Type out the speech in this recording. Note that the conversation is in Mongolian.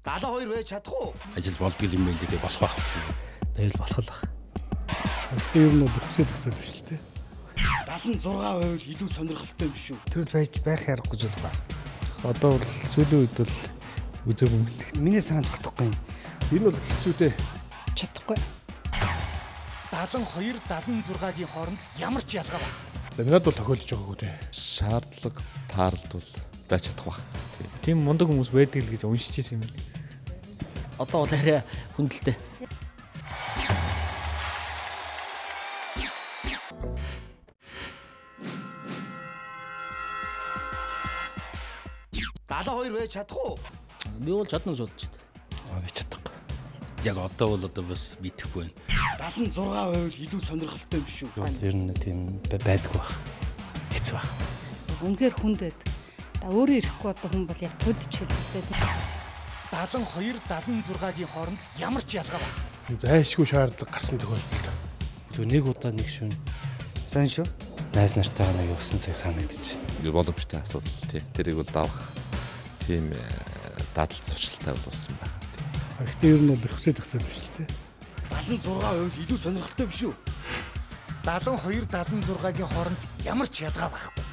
72 байж чадах уу? Ажил болдгол юм байлээ дээ болох байх. Байвал болох л баг. Гэхдээ ер нь бол хүсээд их зүйл биш л дээ. 76% байвал илүү сонирхолтой юм шүү. Төрөл байж байх аргагүй зүйл ба. Одоо бол сүүлийн үед бол үзээгүй юм. Миний санаанд багтахгүй юм. Энэ бол хэцүү дээ. Чадахгүй. 72-76-гийн хооронд ямар ч ялгаа байна. Надад бол тохиолдож байгаагүй дээ. Шаардлага таарлт бол байж чадах баг. Тийм мундаг хүмүүс байдаг л гэж уншиж ирсэн юм байна. Одоо бол арай хүндэлтэй. Даалга 2 байж чадах уу? Би бол чадна гэж бодож байна. Би чадахгүй. Яг одоо бол бас мэдэхгүй байна. 76% байвал илүү сонирхолтой юм шүү. Ер нь тийм байдаг баг. Хэцүү баг. Үнээр хүнд байдаг. Та өөрөө ирэхгүй одоо хүн бол яг тулдч хэлбэтэй. 72-76-гийн хооронд ямар ч ялгаа байна. Зайлшгүй шаардлага гарсан тохиолдолд. Зөв нэг удаа нэг шөнө Сайн шүү. найз нартайгаа нэг явсан цаг санагдчихэв. Ингээ боломжтой асуудал тий. Тэрийг бол давах тийм дадал зуршилтай болсон байна. Гэхдээ ер нь бол хүсээд их зүйл биш л дээ. 76% илүү сонирхолтой юм шүү. 72-76-гийн хооронд ямар ч ялгаа байхгүй.